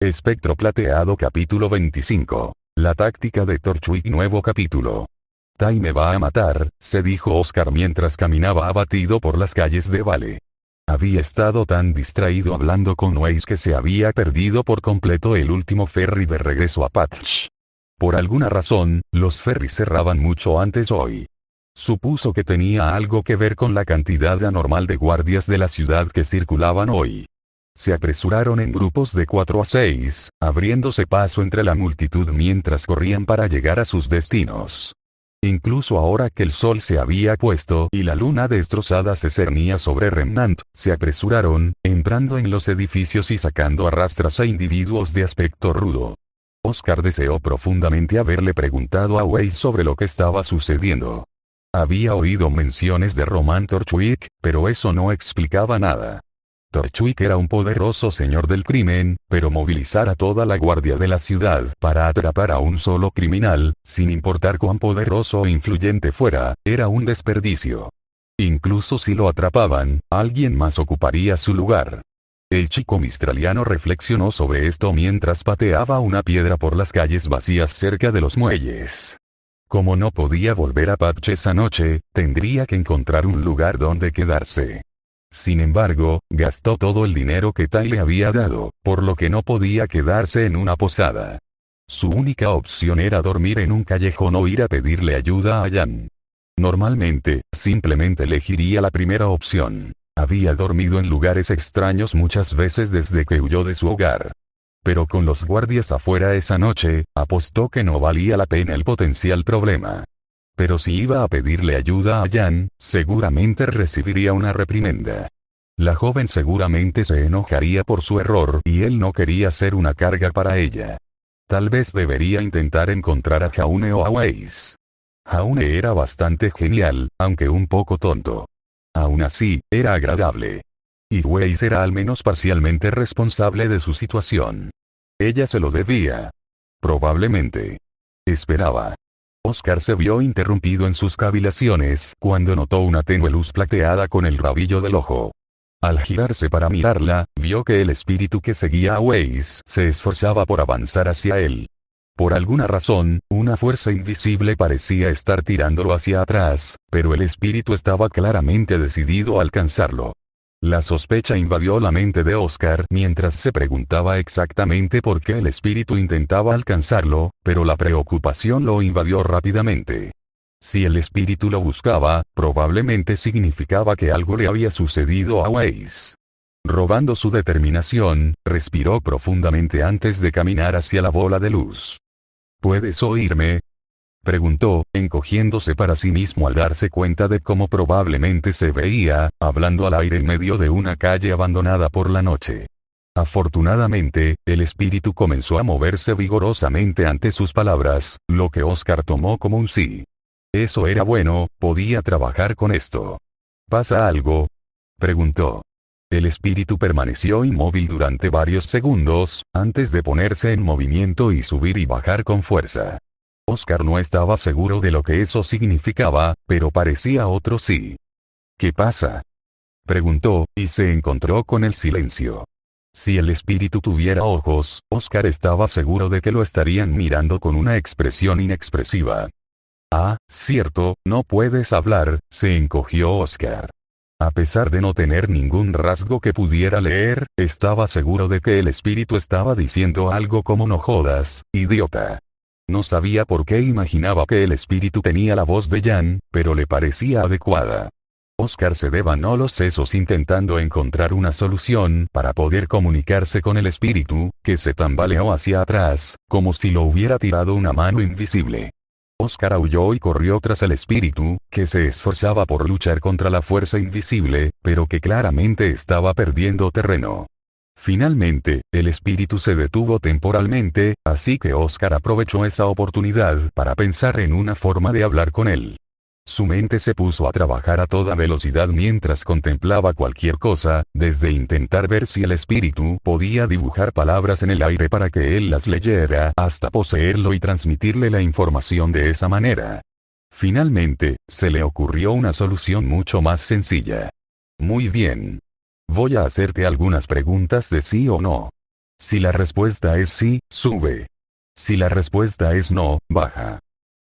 Espectro plateado capítulo 25. La táctica de Torchwick nuevo capítulo. Tai me va a matar, se dijo Oscar mientras caminaba abatido por las calles de Vale. Había estado tan distraído hablando con Weiss que se había perdido por completo el último ferry de regreso a Patch. Por alguna razón, los ferries cerraban mucho antes hoy. Supuso que tenía algo que ver con la cantidad anormal de guardias de la ciudad que circulaban hoy. Se apresuraron en grupos de 4 a 6, abriéndose paso entre la multitud mientras corrían para llegar a sus destinos. Incluso ahora que el sol se había puesto y la luna destrozada se cernía sobre Remnant, se apresuraron, entrando en los edificios y sacando a rastras a individuos de aspecto rudo. Oscar deseó profundamente haberle preguntado a Weiss sobre lo que estaba sucediendo. Había oído menciones de Roman Torchwick, pero eso no explicaba nada. Torchwick era un poderoso señor del crimen, pero movilizar a toda la guardia de la ciudad para atrapar a un solo criminal, sin importar cuán poderoso o influyente fuera, era un desperdicio. Incluso si lo atrapaban, alguien más ocuparía su lugar. El chico mistraliano reflexionó sobre esto mientras pateaba una piedra por las calles vacías cerca de los muelles. Como no podía volver a Patch esa noche, tendría que encontrar un lugar donde quedarse. Sin embargo, gastó todo el dinero que Tai le había dado, por lo que no podía quedarse en una posada. Su única opción era dormir en un callejón o ir a pedirle ayuda a Jan. Normalmente, simplemente elegiría la primera opción. Había dormido en lugares extraños muchas veces desde que huyó de su hogar. Pero con los guardias afuera esa noche, apostó que no valía la pena el potencial problema. Pero si iba a pedirle ayuda a Jan, seguramente recibiría una reprimenda. La joven seguramente se enojaría por su error y él no quería ser una carga para ella. Tal vez debería intentar encontrar a Jaune o a Weiss. Jaune era bastante genial, aunque un poco tonto. Aún así, era agradable. Y Weiss era al menos parcialmente responsable de su situación. Ella se lo debía. Probablemente. Esperaba. Oscar se vio interrumpido en sus cavilaciones cuando notó una tenue luz plateada con el rabillo del ojo. Al girarse para mirarla, vio que el espíritu que seguía a Weiss se esforzaba por avanzar hacia él. Por alguna razón, una fuerza invisible parecía estar tirándolo hacia atrás, pero el espíritu estaba claramente decidido a alcanzarlo. La sospecha invadió la mente de Oscar mientras se preguntaba exactamente por qué el espíritu intentaba alcanzarlo, pero la preocupación lo invadió rápidamente. Si el espíritu lo buscaba, probablemente significaba que algo le había sucedido a Weiss. Robando su determinación, respiró profundamente antes de caminar hacia la bola de luz. ¿Puedes oírme?, preguntó, encogiéndose para sí mismo al darse cuenta de cómo probablemente se veía, hablando al aire en medio de una calle abandonada por la noche. Afortunadamente, el espíritu comenzó a moverse vigorosamente ante sus palabras, lo que Oscar tomó como un sí. Eso era bueno, podía trabajar con esto. ¿Pasa algo?, preguntó. El espíritu permaneció inmóvil durante varios segundos, antes de ponerse en movimiento y subir y bajar con fuerza. Oscar no estaba seguro de lo que eso significaba, pero parecía otro sí. ¿Qué pasa?, preguntó, y se encontró con el silencio. Si el espíritu tuviera ojos, Oscar estaba seguro de que lo estarían mirando con una expresión inexpresiva. Ah, cierto, no puedes hablar, se encogió Oscar. A pesar de no tener ningún rasgo que pudiera leer, estaba seguro de que el espíritu estaba diciendo algo como no jodas, idiota. No sabía por qué imaginaba que el espíritu tenía la voz de Jan, pero le parecía adecuada. Oscar se devanó los sesos intentando encontrar una solución para poder comunicarse con el espíritu, que se tambaleó hacia atrás, como si lo hubiera tirado una mano invisible. Oscar aulló y corrió tras el espíritu, que se esforzaba por luchar contra la fuerza invisible, pero que claramente estaba perdiendo terreno. Finalmente, el espíritu se detuvo temporalmente, así que Oscar aprovechó esa oportunidad para pensar en una forma de hablar con él. Su mente se puso a trabajar a toda velocidad mientras contemplaba cualquier cosa, desde intentar ver si el espíritu podía dibujar palabras en el aire para que él las leyera, hasta poseerlo y transmitirle la información de esa manera. Finalmente, se le ocurrió una solución mucho más sencilla. Muy bien. Voy a hacerte algunas preguntas de sí o no. Si la respuesta es sí, sube. Si la respuesta es no, baja.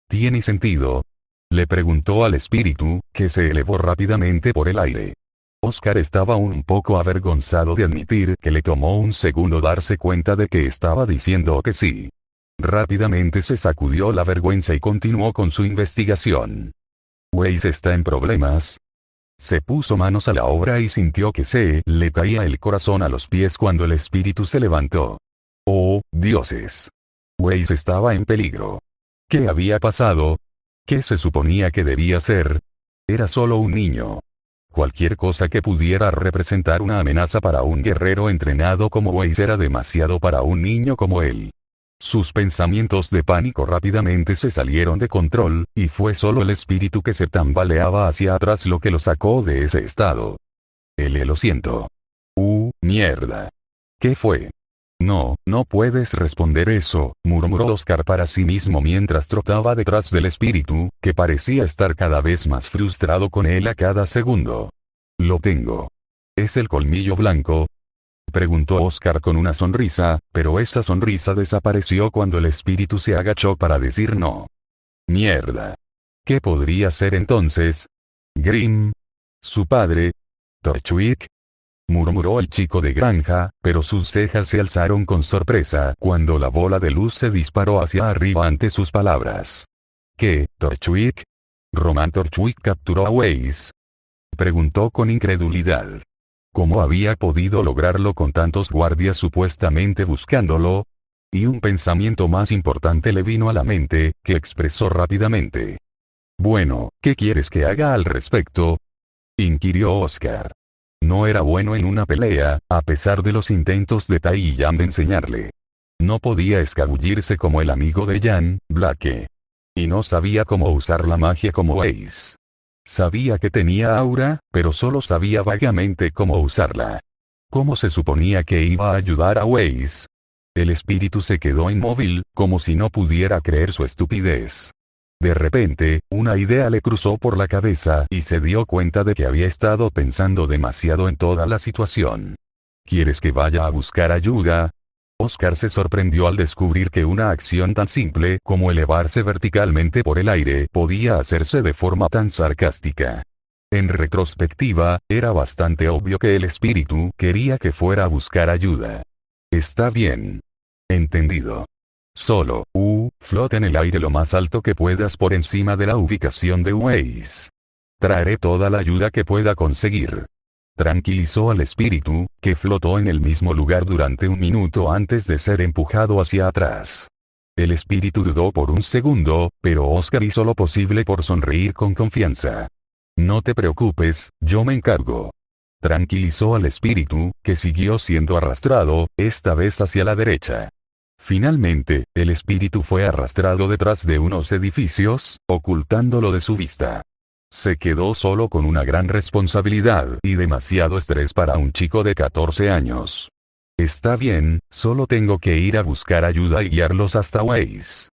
¿Tiene sentido? Le preguntó al espíritu, que se elevó rápidamente por el aire. Oscar estaba un poco avergonzado de admitir que le tomó un segundo darse cuenta de que estaba diciendo que sí. Rápidamente se sacudió la vergüenza y continuó con su investigación. ¿Weiss está en problemas? Se puso manos a la obra y sintió que se le caía el corazón a los pies cuando el espíritu se levantó. ¡Oh, dioses! Weiss estaba en peligro. ¿Qué había pasado? ¿Qué se suponía que debía ser? Era solo un niño. Cualquier cosa que pudiera representar una amenaza para un guerrero entrenado como Weiss era demasiado para un niño como él. Sus pensamientos de pánico rápidamente se salieron de control, y fue solo el espíritu que se tambaleaba hacia atrás lo que lo sacó de ese estado. Lo siento. Mierda. ¿Qué fue? No, no puedes responder eso, murmuró Oscar para sí mismo mientras trotaba detrás del espíritu, que parecía estar cada vez más frustrado con él a cada segundo. Lo tengo. ¿Es el colmillo blanco? Preguntó Oscar con una sonrisa, pero esa sonrisa desapareció cuando el espíritu se agachó para decir no. Mierda. ¿Qué podría ser entonces? ¿Grimm? ¿Su padre? ¿Torchwick? Murmuró el chico de granja, pero sus cejas se alzaron con sorpresa cuando la bola de luz se disparó hacia arriba ante sus palabras. ¿Qué, Torchwick? ¿Roman Torchwick capturó a Weiss? Preguntó con incredulidad. ¿Cómo había podido lograrlo con tantos guardias supuestamente buscándolo? Y un pensamiento más importante le vino a la mente, que expresó rápidamente. Bueno, ¿qué quieres que haga al respecto? Inquirió Oscar. No era bueno en una pelea, a pesar de los intentos de Tai y Jan de enseñarle. No podía escabullirse como el amigo de Jan, Blake. Y no sabía cómo usar la magia como Weiss. Sabía que tenía aura, pero solo sabía vagamente cómo usarla. ¿Cómo se suponía que iba a ayudar a Weiss? El espíritu se quedó inmóvil, como si no pudiera creer su estupidez. De repente, una idea le cruzó por la cabeza y se dio cuenta de que había estado pensando demasiado en toda la situación. ¿Quieres que vaya a buscar ayuda? Oscar se sorprendió al descubrir que una acción tan simple como elevarse verticalmente por el aire podía hacerse de forma tan sarcástica. En retrospectiva, era bastante obvio que el espíritu quería que fuera a buscar ayuda. Está bien. Entendido. Solo, flota en el aire lo más alto que puedas por encima de la ubicación de Weiss. Traeré toda la ayuda que pueda conseguir. Tranquilizó al espíritu, que flotó en el mismo lugar durante un minuto antes de ser empujado hacia atrás. El espíritu dudó por un segundo, pero Oscar hizo lo posible por sonreír con confianza. No te preocupes, yo me encargo. Tranquilizó al espíritu, que siguió siendo arrastrado, esta vez hacia la derecha. Finalmente, el espíritu fue arrastrado detrás de unos edificios, ocultándolo de su vista. Se quedó solo con una gran responsabilidad y demasiado estrés para un chico de 14 años. Está bien, solo tengo que ir a buscar ayuda y guiarlos hasta Weiss.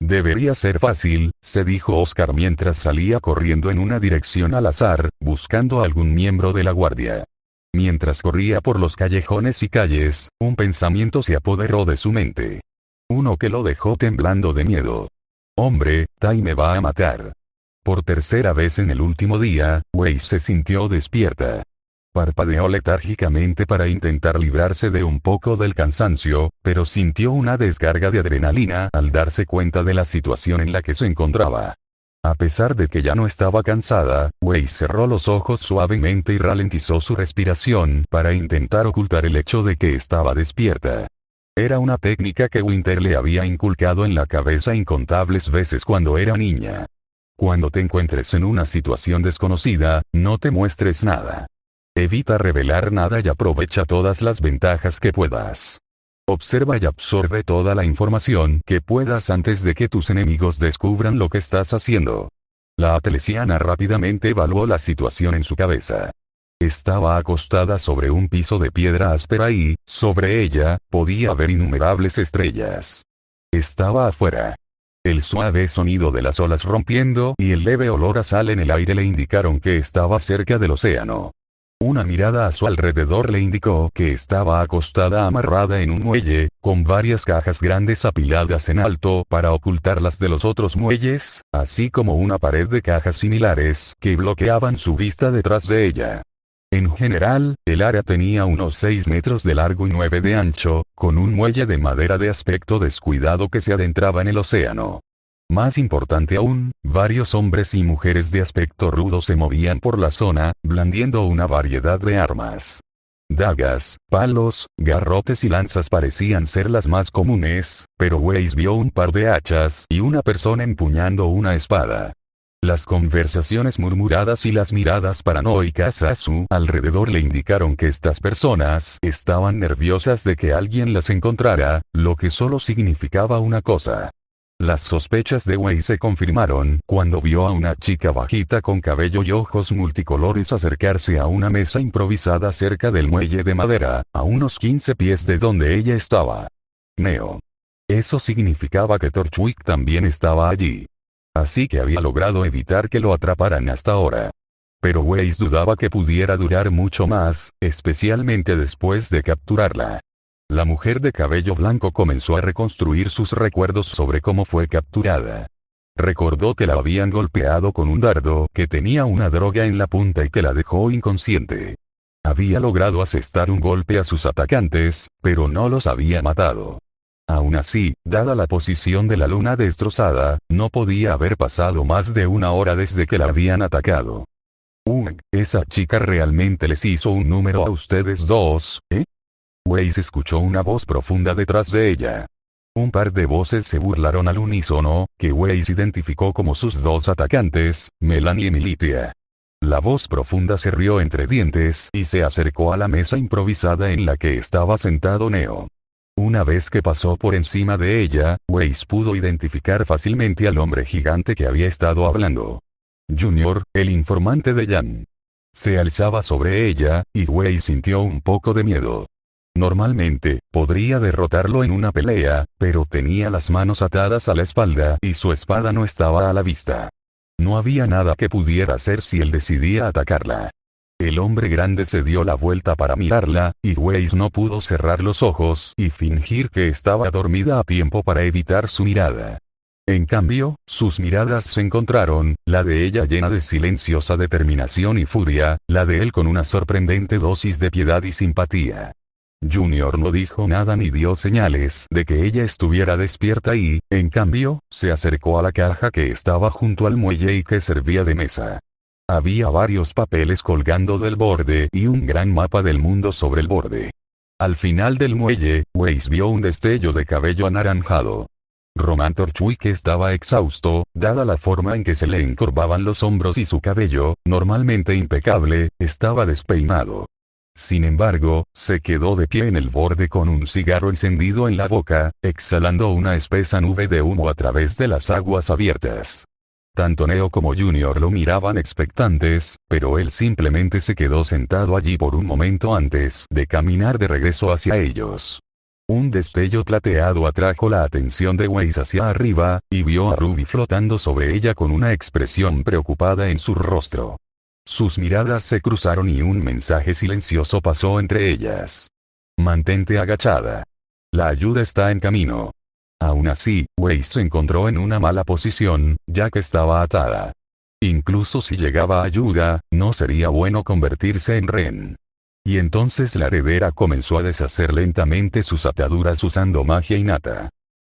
Debería ser fácil, se dijo Oscar mientras salía corriendo en una dirección al azar, buscando a algún miembro de la guardia. Mientras corría por los callejones y calles, un pensamiento se apoderó de su mente. Uno que lo dejó temblando de miedo. Hombre, Tai me va a matar. Por tercera vez en el último día, Weiss se sintió despierta. Parpadeó letárgicamente para intentar librarse de un poco del cansancio, pero sintió una descarga de adrenalina al darse cuenta de la situación en la que se encontraba. A pesar de que ya no estaba cansada, Weiss cerró los ojos suavemente y ralentizó su respiración para intentar ocultar el hecho de que estaba despierta. Era una técnica que Winter le había inculcado en la cabeza incontables veces cuando era niña. Cuando te encuentres en una situación desconocida, no te muestres nada. Evita revelar nada y aprovecha todas las ventajas que puedas. Observa y absorbe toda la información que puedas antes de que tus enemigos descubran lo que estás haciendo. La atlesiana rápidamente evaluó la situación en su cabeza. Estaba acostada sobre un piso de piedra áspera y, sobre ella, podía ver innumerables estrellas. Estaba afuera. El suave sonido de las olas rompiendo y el leve olor a sal en el aire le indicaron que estaba cerca del océano. Una mirada a su alrededor le indicó que estaba acostada amarrada en un muelle, con varias cajas grandes apiladas en alto para ocultarlas de los otros muelles, así como una pared de cajas similares que bloqueaban su vista detrás de ella. En general, el área tenía unos 6 metros de largo y 9 de ancho, con un muelle de madera de aspecto descuidado que se adentraba en el océano. Más importante aún, varios hombres y mujeres de aspecto rudo se movían por la zona, blandiendo una variedad de armas. Dagas, palos, garrotes y lanzas parecían ser las más comunes, pero Weiss vio un par de hachas y una persona empuñando una espada. Las conversaciones murmuradas y las miradas paranoicas a su alrededor le indicaron que estas personas estaban nerviosas de que alguien las encontrara, lo que solo significaba una cosa. Las sospechas de Weiss se confirmaron cuando vio a una chica bajita con cabello y ojos multicolores acercarse a una mesa improvisada cerca del muelle de madera, a unos 15 pies de donde ella estaba. Neo. Eso significaba que Torchwick también estaba allí. Así que había logrado evitar que lo atraparan hasta ahora. Pero Weiss dudaba que pudiera durar mucho más, especialmente después de capturarla. La mujer de cabello blanco comenzó a reconstruir sus recuerdos sobre cómo fue capturada. Recordó que la habían golpeado con un dardo que tenía una droga en la punta y que la dejó inconsciente. Había logrado asestar un golpe a sus atacantes, pero no los había matado. Aún así, dada la posición de la luna destrozada, no podía haber pasado más de una hora desde que la habían atacado. Esa chica realmente les hizo un número a ustedes dos, ¿eh? Weiss escuchó una voz profunda detrás de ella. Un par de voces se burlaron al unísono, que Weiss identificó como sus dos atacantes, Melanie y Militia. La voz profunda se rió entre dientes y se acercó a la mesa improvisada en la que estaba sentado Neo. Una vez que pasó por encima de ella, Weiss pudo identificar fácilmente al hombre gigante que había estado hablando. Junior, el informante de Jan. Se alzaba sobre ella, y Weiss sintió un poco de miedo. Normalmente, podría derrotarlo en una pelea, pero tenía las manos atadas a la espalda y su espada no estaba a la vista. No había nada que pudiera hacer si él decidía atacarla. El hombre grande se dio la vuelta para mirarla, y Weiss no pudo cerrar los ojos y fingir que estaba dormida a tiempo para evitar su mirada. En cambio, sus miradas se encontraron, la de ella llena de silenciosa determinación y furia, la de él con una sorprendente dosis de piedad y simpatía. Junior no dijo nada ni dio señales de que ella estuviera despierta y, en cambio, se acercó a la caja que estaba junto al muelle y que servía de mesa. Había varios papeles colgando del borde y un gran mapa del mundo sobre el borde. Al final del muelle, Weiss vio un destello de cabello anaranjado. Roman Torchwick estaba exhausto, dada la forma en que se le encorvaban los hombros y su cabello, normalmente impecable, estaba despeinado. Sin embargo, se quedó de pie en el borde con un cigarro encendido en la boca, exhalando una espesa nube de humo a través de las aguas abiertas. Tanto Neo como Junior lo miraban expectantes, pero él simplemente se quedó sentado allí por un momento antes de caminar de regreso hacia ellos. Un destello plateado atrajo la atención de Weiss hacia arriba, y vio a Ruby flotando sobre ella con una expresión preocupada en su rostro. Sus miradas se cruzaron y un mensaje silencioso pasó entre ellas. Mantente agachada. La ayuda está en camino. Aún así, Weiss se encontró en una mala posición, ya que estaba atada. Incluso si llegaba ayuda, no sería bueno convertirse en rehén. Y entonces la heredera comenzó a deshacer lentamente sus ataduras usando magia innata.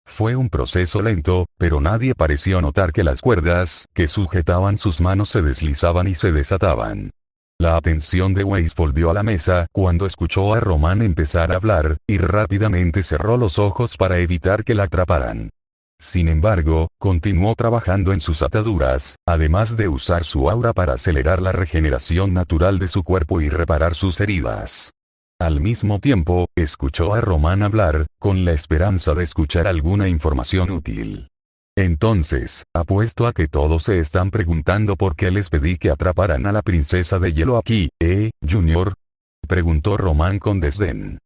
Fue un proceso lento, pero nadie pareció notar que las cuerdas que sujetaban sus manos se deslizaban y se desataban. La atención de Weiss volvió a la mesa cuando escuchó a Roman empezar a hablar, y rápidamente cerró los ojos para evitar que la atraparan. Sin embargo, continuó trabajando en sus ataduras, además de usar su aura para acelerar la regeneración natural de su cuerpo y reparar sus heridas. Al mismo tiempo, escuchó a Roman hablar, con la esperanza de escuchar alguna información útil. Entonces, apuesto a que todos se están preguntando por qué les pedí que atraparan a la princesa de hielo aquí, Junior? Preguntó Roman con desdén.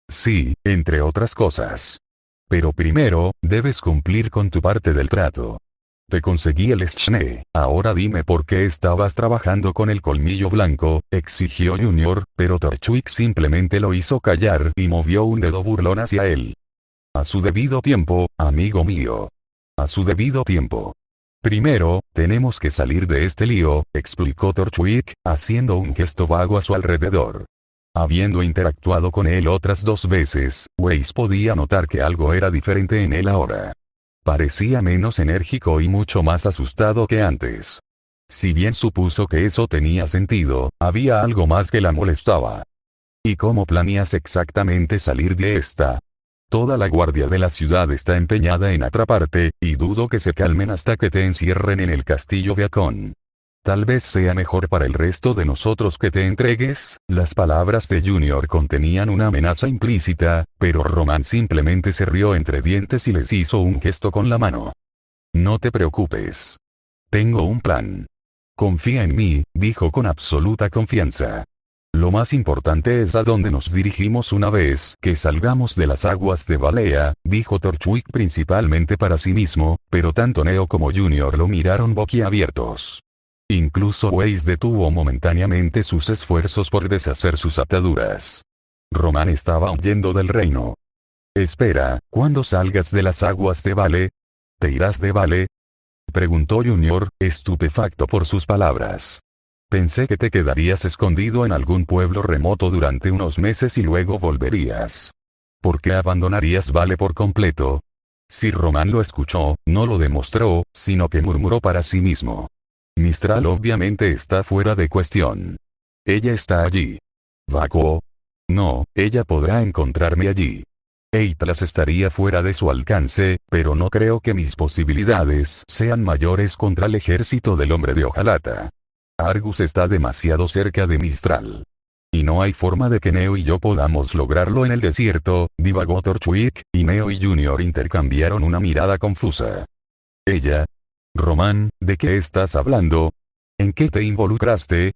Sí, entre otras cosas. Pero primero, debes cumplir con tu parte del trato. Te conseguí el Schne, ahora dime por qué estabas trabajando con el colmillo blanco, exigió Junior, pero Torchwick simplemente lo hizo callar y movió un dedo burlón hacia él. A su debido tiempo, amigo mío. A su debido tiempo. Primero, tenemos que salir de este lío, explicó Torchwick, haciendo un gesto vago a su alrededor. Habiendo interactuado con él otras 2 veces, Weiss podía notar que algo era diferente en él ahora. Parecía menos enérgico y mucho más asustado que antes. Si bien supuso que eso tenía sentido, había algo más que la molestaba. ¿Y cómo planeas exactamente salir de esta? Toda la guardia de la ciudad está empeñada en atraparte, y dudo que se calmen hasta que te encierren en el castillo Beacon. Tal vez sea mejor para el resto de nosotros que te entregues. Las palabras de Junior contenían una amenaza implícita, pero Roman simplemente se rió entre dientes y les hizo un gesto con la mano. No te preocupes. Tengo un plan. Confía en mí, dijo con absoluta confianza. Lo más importante es a dónde nos dirigimos una vez que salgamos de las aguas de Balea, dijo Torchwick principalmente para sí mismo, pero tanto Neo como Junior lo miraron boquiabiertos. Incluso Weiss detuvo momentáneamente sus esfuerzos por deshacer sus ataduras. Roman estaba huyendo del reino. Espera, ¿cuándo salgas de las aguas de Vale? ¿Te irás de Vale? Preguntó Junior, estupefacto por sus palabras. Pensé que te quedarías escondido en algún pueblo remoto durante unos meses y luego volverías. ¿Por qué abandonarías Vale por completo? Si Roman lo escuchó, no lo demostró, sino que murmuró para sí mismo. Mistral obviamente está fuera de cuestión. Ella está allí. ¿Vacuo? No, ella podrá encontrarme allí. Eitlas estaría fuera de su alcance, pero no creo que mis posibilidades sean mayores contra el ejército del hombre de hojalata. Argus está demasiado cerca de Mistral. Y no hay forma de que Neo y yo podamos lograrlo en el desierto, divagó Torchwick, y Neo y Junior intercambiaron una mirada confusa. Ella. Roman, ¿de qué estás hablando? ¿En qué te involucraste?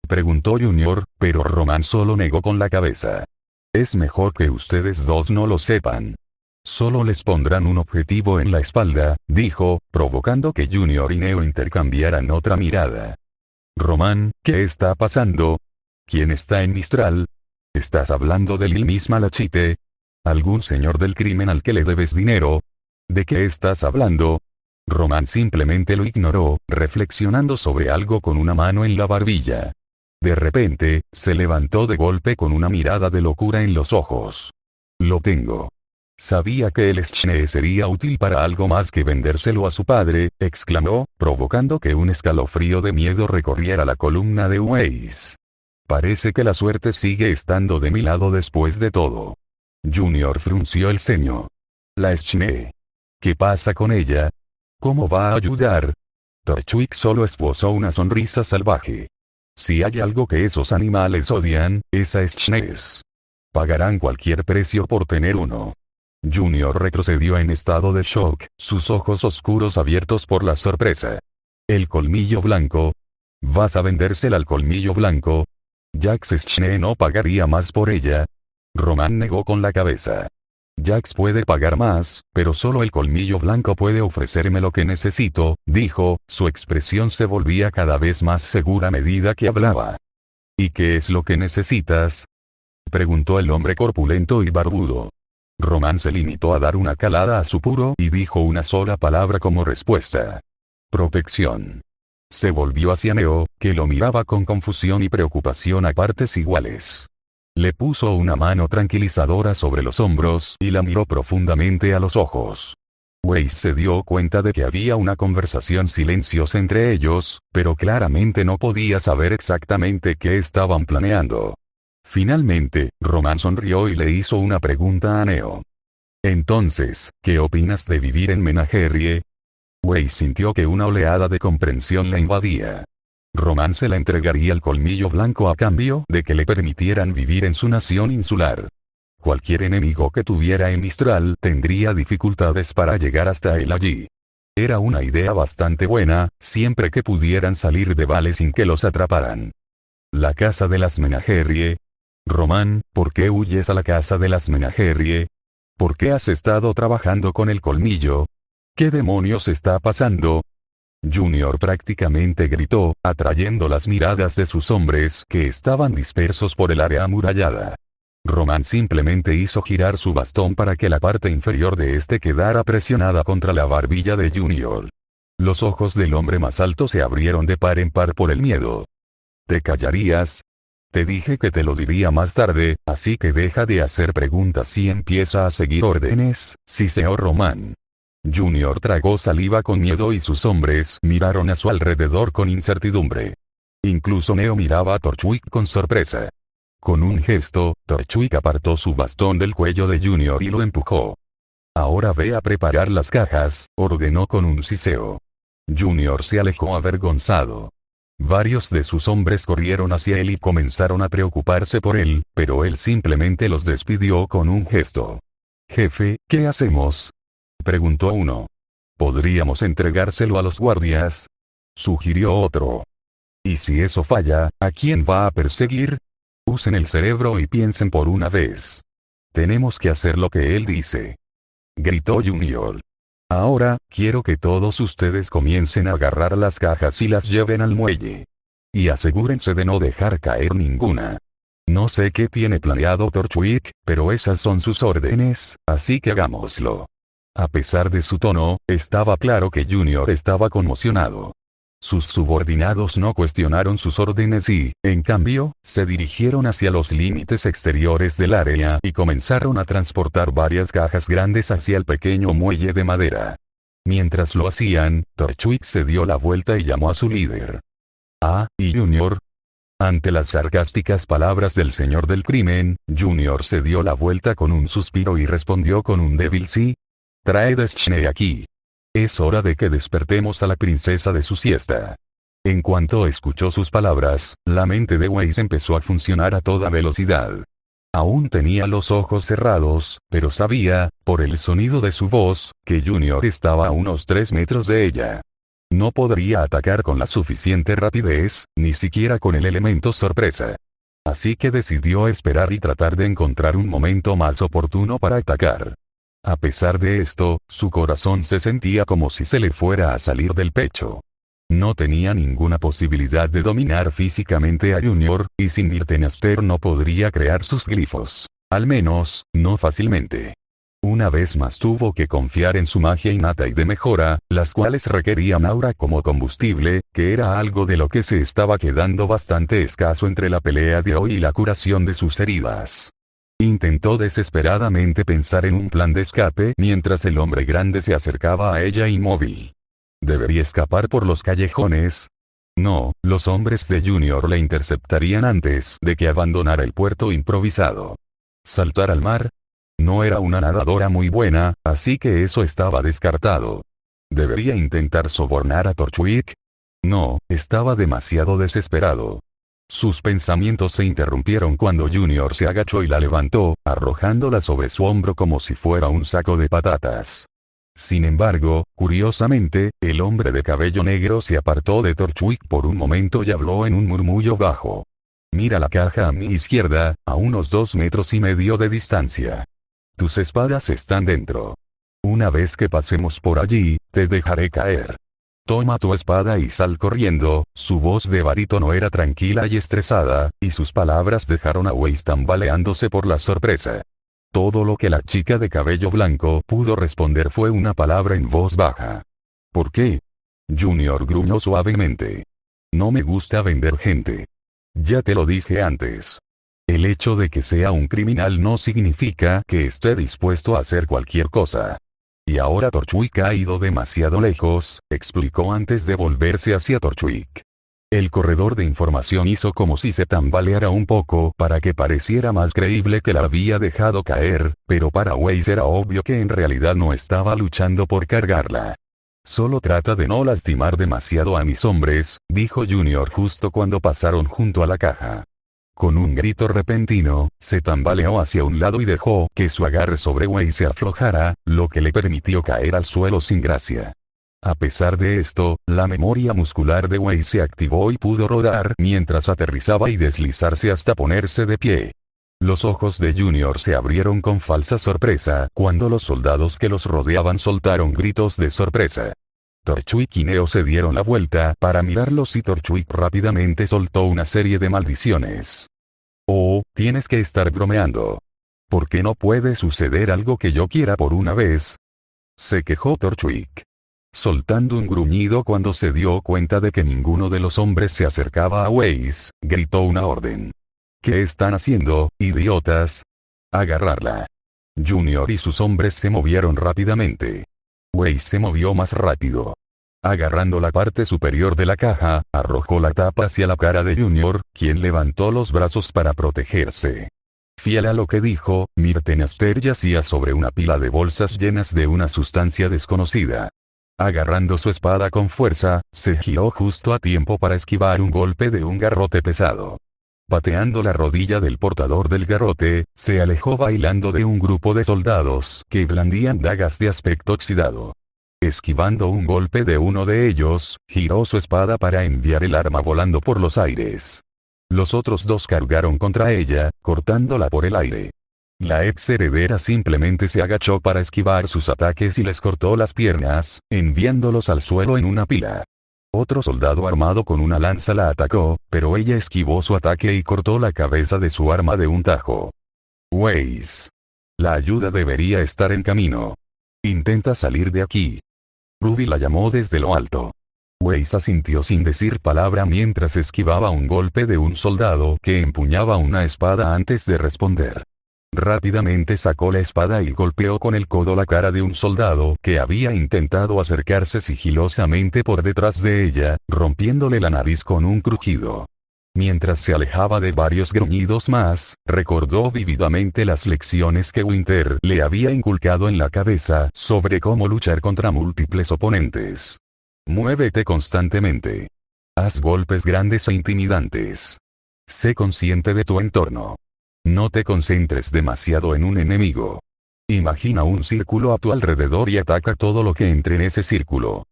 Preguntó Junior, pero Roman solo negó con la cabeza. Es mejor que ustedes dos no lo sepan. Solo les pondrán un objetivo en la espalda, dijo, provocando que Junior y Neo intercambiaran otra mirada. Roman, ¿qué está pasando? ¿Quién está en Mistral? ¿Estás hablando de Lil Malachite? ¿Algún señor del crimen al que le debes dinero? ¿De qué estás hablando? Roman simplemente lo ignoró, reflexionando sobre algo con una mano en la barbilla. De repente, se levantó de golpe con una mirada de locura en los ojos. Lo tengo. Sabía que el Schne sería útil para algo más que vendérselo a su padre, exclamó, provocando que un escalofrío de miedo recorriera la columna de Weiss. Parece que la suerte sigue estando de mi lado después de todo. Junior frunció el ceño. La Schne. ¿Qué pasa con ella? ¿Cómo va a ayudar? Torchwick solo esbozó una sonrisa salvaje. Si hay algo que esos animales odian, esa es Schnees. Pagarán cualquier precio por tener uno. Junior retrocedió en estado de shock, sus ojos oscuros abiertos por la sorpresa. ¿El colmillo blanco? ¿Vas a vendérsela al colmillo blanco? Jax Schne no pagaría más por ella. Roman negó con la cabeza. Jax puede pagar más, pero solo el colmillo blanco puede ofrecerme lo que necesito, dijo, su expresión se volvía cada vez más segura a medida que hablaba. ¿Y qué es lo que necesitas? Preguntó el hombre corpulento y barbudo. Roman se limitó a dar una calada a su puro y dijo una sola palabra como respuesta. Protección. Se volvió hacia Neo, que lo miraba con confusión y preocupación a partes iguales. Le puso una mano tranquilizadora sobre los hombros y la miró profundamente a los ojos. Weiss se dio cuenta de que había una conversación silenciosa entre ellos, pero claramente no podía saber exactamente qué estaban planeando. Finalmente, Roman sonrió y le hizo una pregunta a Neo. Entonces, ¿qué opinas de vivir en Menagerie? Weiss sintió que una oleada de comprensión la invadía. Roman se la entregaría al colmillo blanco a cambio de que le permitieran vivir en su nación insular. Cualquier enemigo que tuviera en Mistral tendría dificultades para llegar hasta él allí. Era una idea bastante buena, siempre que pudieran salir de Vale sin que los atraparan. La casa de las Menagerie. Roman, ¿por qué huyes a la casa de las Menagerie? ¿Por qué has estado trabajando con el colmillo? ¿Qué demonios está pasando? Junior prácticamente gritó, atrayendo las miradas de sus hombres que estaban dispersos por el área amurallada. Roman simplemente hizo girar su bastón para que la parte inferior de este quedara presionada contra la barbilla de Junior. Los ojos del hombre más alto se abrieron de par en par por el miedo. ¿Te callarías? Te dije que te lo diría más tarde, así que deja de hacer preguntas y empieza a seguir órdenes, siseó Roman. Junior tragó saliva con miedo y sus hombres miraron a su alrededor con incertidumbre. Incluso Neo miraba a Torchwick con sorpresa. Con un gesto, Torchwick apartó su bastón del cuello de Junior y lo empujó. Ahora ve a preparar las cajas, ordenó con un siseo. Junior se alejó avergonzado. Varios de sus hombres corrieron hacia él y comenzaron a preocuparse por él, pero él simplemente los despidió con un gesto. Jefe, ¿qué hacemos? Preguntó uno. ¿Podríamos entregárselo a los guardias? Sugirió otro. ¿Y si eso falla, a quién va a perseguir? Usen el cerebro y piensen por una vez. Tenemos que hacer lo que él dice. Gritó Junior. Ahora, quiero que todos ustedes comiencen a agarrar las cajas y las lleven al muelle. Y asegúrense de no dejar caer ninguna. No sé qué tiene planeado Torchwick, pero esas son sus órdenes, así que hagámoslo. A pesar de su tono, estaba claro que Junior estaba conmocionado. Sus subordinados no cuestionaron sus órdenes y, en cambio, se dirigieron hacia los límites exteriores del área y comenzaron a transportar varias cajas grandes hacia el pequeño muelle de madera. Mientras lo hacían, Torchwick se dio la vuelta y llamó a su líder. ¿Y Junior? Ante las sarcásticas palabras del señor del crimen, Junior se dio la vuelta con un suspiro y respondió con un débil sí. Trae Deschne aquí. Es hora de que despertemos a la princesa de su siesta. En cuanto escuchó sus palabras, la mente de Weiss empezó a funcionar a toda velocidad. Aún tenía los ojos cerrados, pero sabía, por el sonido de su voz, que Junior estaba a unos 3 metros de ella. No podría atacar con la suficiente rapidez, ni siquiera con el elemento sorpresa. Así que decidió esperar y tratar de encontrar un momento más oportuno para atacar. A pesar de esto, su corazón se sentía como si se le fuera a salir del pecho. No tenía ninguna posibilidad de dominar físicamente a Junior, y sin Mirtenaster no podría crear sus glifos. Al menos, no fácilmente. Una vez más tuvo que confiar en su magia innata y de mejora, las cuales requerían aura como combustible, que era algo de lo que se estaba quedando bastante escaso entre la pelea de hoy y la curación de sus heridas. Intentó desesperadamente pensar en un plan de escape mientras el hombre grande se acercaba a ella inmóvil. ¿Debería escapar por los callejones? No, los hombres de Junior le interceptarían antes de que abandonara el puerto improvisado. ¿Saltar al mar? No era una nadadora muy buena, así que eso estaba descartado. ¿Debería intentar sobornar a Torchwick? No, estaba demasiado desesperado. Sus pensamientos se interrumpieron cuando Junior se agachó y la levantó, arrojándola sobre su hombro como si fuera un saco de patatas. Sin embargo, curiosamente, el hombre de cabello negro se apartó de Torchwick por un momento y habló en un murmullo bajo. Mira la caja a mi izquierda, a unos 2,5 metros de distancia. Tus espadas están dentro. Una vez que pasemos por allí, te dejaré caer. Toma tu espada y sal corriendo. Su voz de barítono era tranquila y estresada, y sus palabras dejaron a Weiss tambaleándose por la sorpresa. Todo lo que la chica de cabello blanco pudo responder fue una palabra en voz baja. ¿Por qué? Junior gruñó suavemente. No me gusta vender gente. Ya te lo dije antes. El hecho de que sea un criminal no significa que esté dispuesto a hacer cualquier cosa. Y ahora Torchwick ha ido demasiado lejos, explicó antes de volverse hacia Torchwick. El corredor de información hizo como si se tambaleara un poco para que pareciera más creíble que la había dejado caer, pero para Weiss era obvio que en realidad no estaba luchando por cargarla. Solo trata de no lastimar demasiado a mis hombres, dijo Junior justo cuando pasaron junto a la caja. Con un grito repentino, se tambaleó hacia un lado y dejó que su agarre sobre Weiss se aflojara, lo que le permitió caer al suelo sin gracia. A pesar de esto, la memoria muscular de Weiss se activó y pudo rodar mientras aterrizaba y deslizarse hasta ponerse de pie. Los ojos de Junior se abrieron con falsa sorpresa cuando los soldados que los rodeaban soltaron gritos de sorpresa. Torchwick y Neo se dieron la vuelta para mirarlos y Torchwick rápidamente soltó una serie de maldiciones. Oh, tienes que estar bromeando. ¿Por qué no puede suceder algo que yo quiera por una vez? Se quejó Torchwick, soltando un gruñido cuando se dio cuenta de que ninguno de los hombres se acercaba a Weiss, gritó una orden. ¿Qué están haciendo, idiotas? Agarrarla. Junior y sus hombres se movieron rápidamente. Weiss se movió más rápido. Agarrando la parte superior de la caja, arrojó la tapa hacia la cara de Junior, quien levantó los brazos para protegerse. Fiel a lo que dijo, Myrten Aster yacía sobre una pila de bolsas llenas de una sustancia desconocida. Agarrando su espada con fuerza, se giró justo a tiempo para esquivar un golpe de un garrote pesado. Pateando la rodilla del portador del garrote, se alejó bailando de un grupo de soldados que blandían dagas de aspecto oxidado. Esquivando un golpe de uno de ellos, giró su espada para enviar el arma volando por los aires. Los otros dos cargaron contra ella, cortándola por el aire. La ex heredera simplemente se agachó para esquivar sus ataques y les cortó las piernas, enviándolos al suelo en una pila. Otro soldado armado con una lanza la atacó, pero ella esquivó su ataque y cortó la cabeza de su arma de un tajo. Weiss. La ayuda debería estar en camino. Intenta salir de aquí. Ruby la llamó desde lo alto. Weiss asintió sin decir palabra mientras esquivaba un golpe de un soldado que empuñaba una espada antes de responder. Rápidamente sacó la espada y golpeó con el codo la cara de un soldado que había intentado acercarse sigilosamente por detrás de ella, rompiéndole la nariz con un crujido. Mientras se alejaba de varios gruñidos más, recordó vívidamente las lecciones que Winter le había inculcado en la cabeza sobre cómo luchar contra múltiples oponentes. Muévete constantemente. Haz golpes grandes e intimidantes. Sé consciente de tu entorno. No te concentres demasiado en un enemigo. Imagina un círculo a tu alrededor y ataca todo lo que entre en ese círculo.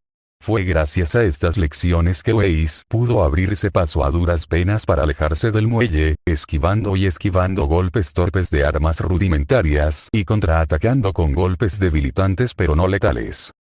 Fue gracias a estas lecciones que Weiss pudo abrirse paso a duras penas para alejarse del muelle, esquivando golpes torpes de armas rudimentarias y contraatacando con golpes debilitantes pero no letales.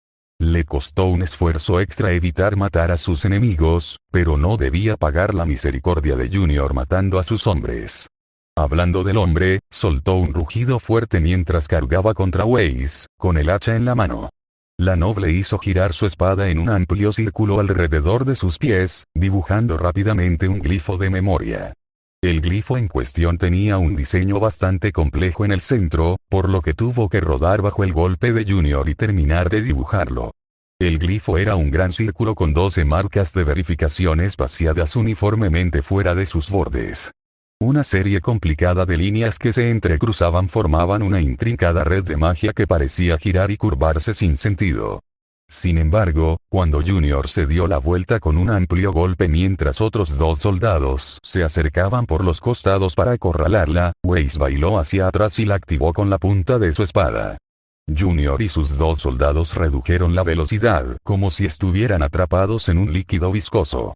Le costó un esfuerzo extra evitar matar a sus enemigos, pero no debía pagar la misericordia de Junior matando a sus hombres. Hablando del hombre, soltó un rugido fuerte mientras cargaba contra Weiss, con el hacha en la mano. La noble hizo girar su espada en un amplio círculo alrededor de sus pies, dibujando rápidamente un glifo de memoria. El glifo en cuestión tenía un diseño bastante complejo en el centro, por lo que tuvo que rodar bajo el golpe de Junior y terminar de dibujarlo. El glifo era un gran círculo con 12 marcas de verificación espaciadas uniformemente fuera de sus bordes. Una serie complicada de líneas que se entrecruzaban formaban una intrincada red de magia que parecía girar y curvarse sin sentido. Sin embargo, cuando Junior se dio la vuelta con un amplio golpe mientras otros dos soldados se acercaban por los costados para acorralarla, Weiss bailó hacia atrás y la activó con la punta de su espada. Junior y sus dos soldados redujeron la velocidad como si estuvieran atrapados en un líquido viscoso.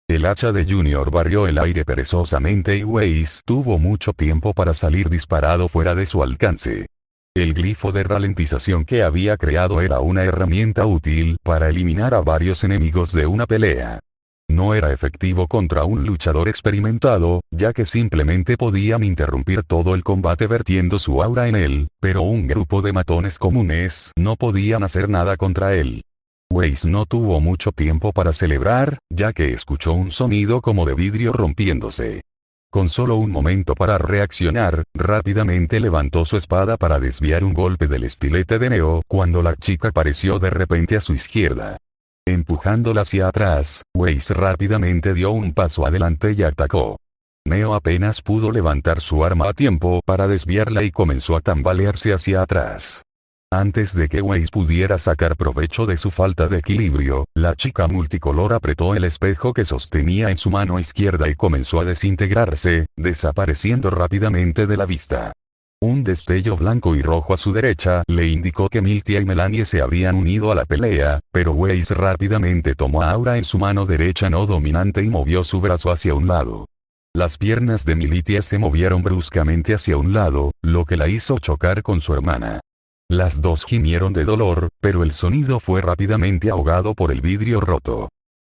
El hacha de Junior barrió el aire perezosamente y Weiss tuvo mucho tiempo para salir disparado fuera de su alcance. El glifo de ralentización que había creado era una herramienta útil para eliminar a varios enemigos de una pelea. No era efectivo contra un luchador experimentado, ya que simplemente podían interrumpir todo el combate vertiendo su aura en él, pero un grupo de matones comunes no podían hacer nada contra él. Weiss no tuvo mucho tiempo para celebrar, ya que escuchó un sonido como de vidrio rompiéndose. Con solo un momento para reaccionar, rápidamente levantó su espada para desviar un golpe del estilete de Neo cuando la chica apareció de repente a su izquierda. Empujándola hacia atrás, Weiss rápidamente dio un paso adelante y atacó. Neo apenas pudo levantar su arma a tiempo para desviarla y comenzó a tambalearse hacia atrás. Antes de que Weiss pudiera sacar provecho de su falta de equilibrio, la chica multicolor apretó el espejo que sostenía en su mano izquierda y comenzó a desintegrarse, desapareciendo rápidamente de la vista. Un destello blanco y rojo a su derecha le indicó que Miltia y Melanie se habían unido a la pelea, pero Weiss rápidamente tomó a Aura en su mano derecha no dominante y movió su brazo hacia un lado. Las piernas de Militia se movieron bruscamente hacia un lado, lo que la hizo chocar con su hermana. Las dos gimieron de dolor, pero el sonido fue rápidamente ahogado por el vidrio roto.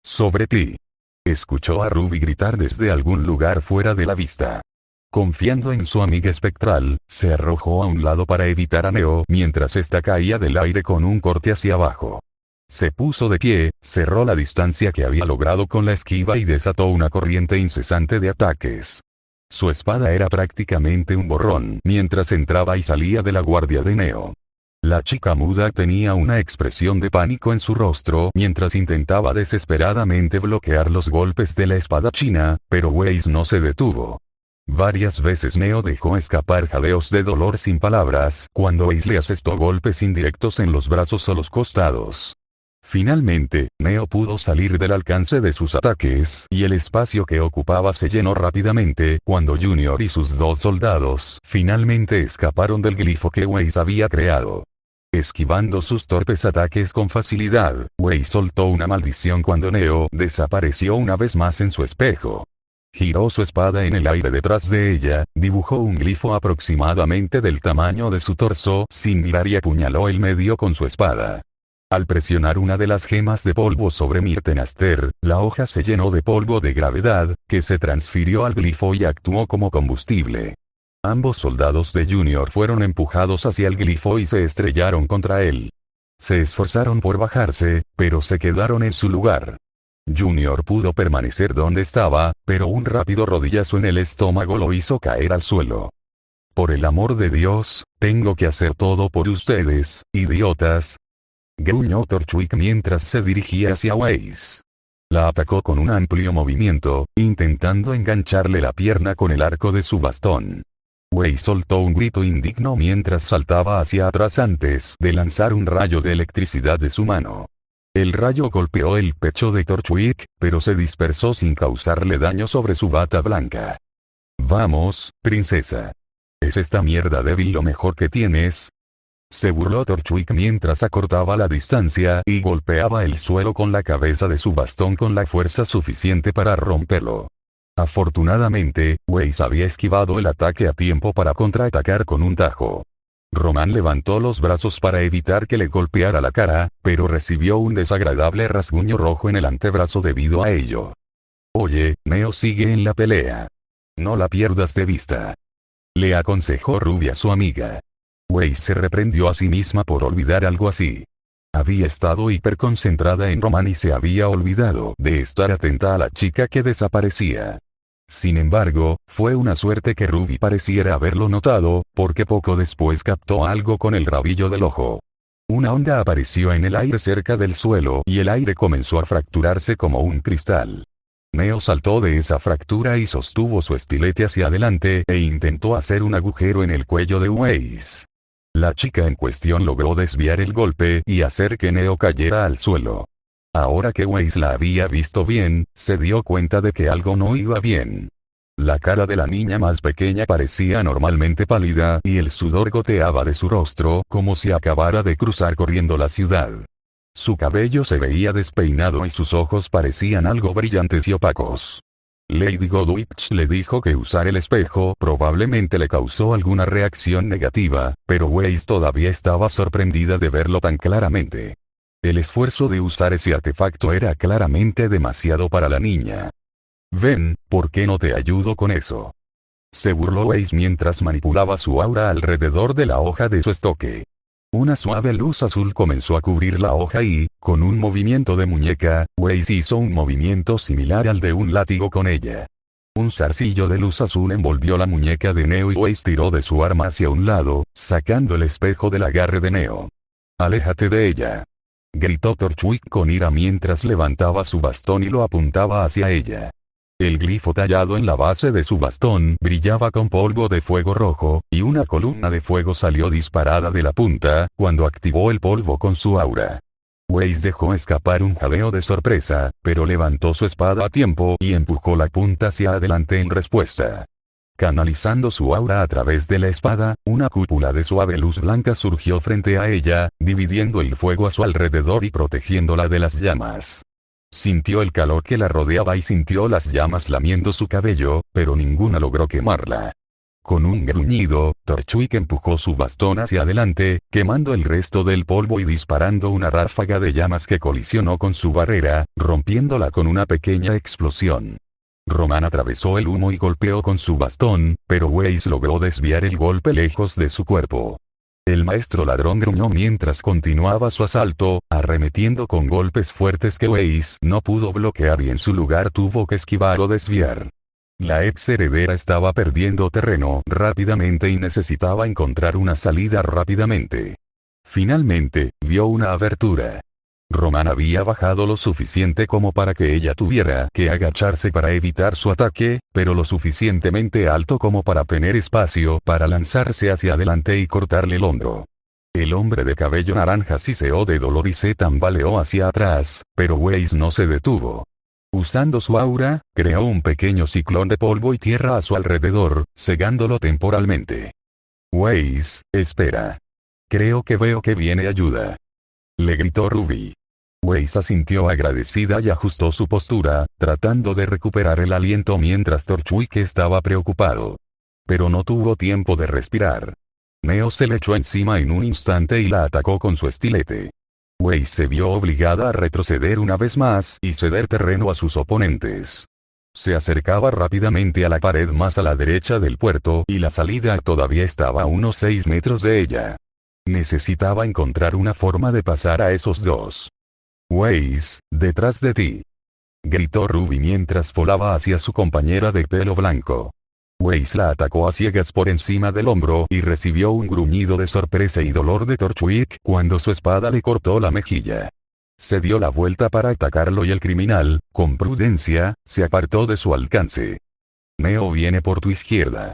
«Sobre ti». Escuchó a Ruby gritar desde algún lugar fuera de la vista. Confiando en su amiga espectral, se arrojó a un lado para evitar a Neo mientras ésta caía del aire con un corte hacia abajo. Se puso de pie, cerró la distancia que había logrado con la esquiva y desató una corriente incesante de ataques. Su espada era prácticamente un borrón mientras entraba y salía de la guardia de Neo. La chica muda tenía una expresión de pánico en su rostro mientras intentaba desesperadamente bloquear los golpes de la espada china, pero Weiss no se detuvo. Varias veces Neo dejó escapar jadeos de dolor sin palabras cuando Weiss le asestó golpes indirectos en los brazos o los costados. Finalmente, Neo pudo salir del alcance de sus ataques y el espacio que ocupaba se llenó rápidamente cuando Junior y sus dos soldados finalmente escaparon del glifo que Weiss había creado. Esquivando sus torpes ataques con facilidad, Weiss soltó una maldición cuando Neo desapareció una vez más en su espejo. Giró su espada en el aire detrás de ella, dibujó un glifo aproximadamente del tamaño de su torso sin mirar y apuñaló el medio con su espada. Al presionar una de las gemas de polvo sobre Myrtenaster, la hoja se llenó de polvo de gravedad, que se transfirió al glifo y actuó como combustible. Ambos soldados de Junior fueron empujados hacia el glifo y se estrellaron contra él. Se esforzaron por bajarse, pero se quedaron en su lugar. Junior pudo permanecer donde estaba, pero un rápido rodillazo en el estómago lo hizo caer al suelo. «Por el amor de Dios, tengo que hacer todo por ustedes, idiotas», gruñó Torchwick mientras se dirigía hacia Weiss. La atacó con un amplio movimiento, intentando engancharle la pierna con el arco de su bastón. Weiss soltó un grito indigno mientras saltaba hacia atrás antes de lanzar un rayo de electricidad de su mano. El rayo golpeó el pecho de Torchwick, pero se dispersó sin causarle daño sobre su bata blanca. «Vamos, princesa. ¿Es esta mierda débil lo mejor que tienes?», se burló Torchwick mientras acortaba la distancia y golpeaba el suelo con la cabeza de su bastón con la fuerza suficiente para romperlo. Afortunadamente, Weiss había esquivado el ataque a tiempo para contraatacar con un tajo. Roman levantó los brazos para evitar que le golpeara la cara, pero recibió un desagradable rasguño rojo en el antebrazo debido a ello. «Oye, Neo sigue en la pelea. No la pierdas de vista», le aconsejó Ruby a su amiga. Weiss se reprendió a sí misma por olvidar algo así. Había estado hiperconcentrada en Roman y se había olvidado de estar atenta a la chica que desaparecía. Sin embargo, fue una suerte que Ruby pareciera haberlo notado, porque poco después captó algo con el rabillo del ojo. Una onda apareció en el aire cerca del suelo y el aire comenzó a fracturarse como un cristal. Neo saltó de esa fractura y sostuvo su estilete hacia adelante e intentó hacer un agujero en el cuello de Weiss. La chica en cuestión logró desviar el golpe y hacer que Neo cayera al suelo. Ahora que Weiss la había visto bien, se dio cuenta de que algo no iba bien. La cara de la niña más pequeña parecía anormalmente pálida y el sudor goteaba de su rostro como si acabara de cruzar corriendo la ciudad. Su cabello se veía despeinado y sus ojos parecían algo brillantes y opacos. Lady Godwitch le dijo que usar el espejo probablemente le causó alguna reacción negativa, pero Weiss todavía estaba sorprendida de verlo tan claramente. El esfuerzo de usar ese artefacto era claramente demasiado para la niña. «Ven, ¿por qué no te ayudo con eso?», se burló Weiss mientras manipulaba su aura alrededor de la hoja de su estoque. Una suave luz azul comenzó a cubrir la hoja y, con un movimiento de muñeca, Weiss hizo un movimiento similar al de un látigo con ella. Un zarcillo de luz azul envolvió la muñeca de Neo y Weiss tiró de su arma hacia un lado, sacando el espejo del agarre de Neo. «Aléjate de ella», gritó Torchwick con ira mientras levantaba su bastón y lo apuntaba hacia ella. El glifo tallado en la base de su bastón brillaba con polvo de fuego rojo, y una columna de fuego salió disparada de la punta, cuando activó el polvo con su aura. Weiss dejó escapar un jadeo de sorpresa, pero levantó su espada a tiempo y empujó la punta hacia adelante en respuesta. Canalizando su aura a través de la espada, una cúpula de suave luz blanca surgió frente a ella, dividiendo el fuego a su alrededor y protegiéndola de las llamas. Sintió el calor que la rodeaba y sintió las llamas lamiendo su cabello, pero ninguna logró quemarla. Con un gruñido, Torchwick empujó su bastón hacia adelante, quemando el resto del polvo y disparando una ráfaga de llamas que colisionó con su barrera, rompiéndola con una pequeña explosión. Roman atravesó el humo y golpeó con su bastón, pero Weiss logró desviar el golpe lejos de su cuerpo. El maestro ladrón gruñó mientras continuaba su asalto, arremetiendo con golpes fuertes que Weiss no pudo bloquear y en su lugar tuvo que esquivar o desviar. La ex heredera estaba perdiendo terreno rápidamente y necesitaba encontrar una salida rápidamente. Finalmente, vio una abertura. Roman había bajado lo suficiente como para que ella tuviera que agacharse para evitar su ataque, pero lo suficientemente alto como para tener espacio para lanzarse hacia adelante y cortarle el hombro. El hombre de cabello naranja siseó de dolor y se tambaleó hacia atrás, pero Weiss no se detuvo. Usando su aura, creó un pequeño ciclón de polvo y tierra a su alrededor, cegándolo temporalmente. Weiss, espera. Creo que veo que viene ayuda. Le gritó Ruby. Weiss asintió agradecida y ajustó su postura, tratando de recuperar el aliento mientras Torchwick estaba preocupado. Pero no tuvo tiempo de respirar. Neo se le echó encima en un instante y la atacó con su estilete. Weiss se vio obligada a retroceder una vez más y ceder terreno a sus oponentes. Se acercaba rápidamente a la pared más a la derecha del puerto y la salida todavía estaba a unos 6 metros de ella. Necesitaba encontrar una forma de pasar a esos dos. Weiss, detrás de ti. Gritó Ruby mientras volaba hacia su compañera de pelo blanco. Weiss la atacó a ciegas por encima del hombro y recibió un gruñido de sorpresa y dolor de Torchwick cuando su espada le cortó la mejilla. Se dio la vuelta para atacarlo y el criminal, con prudencia, se apartó de su alcance. Neo viene por tu izquierda.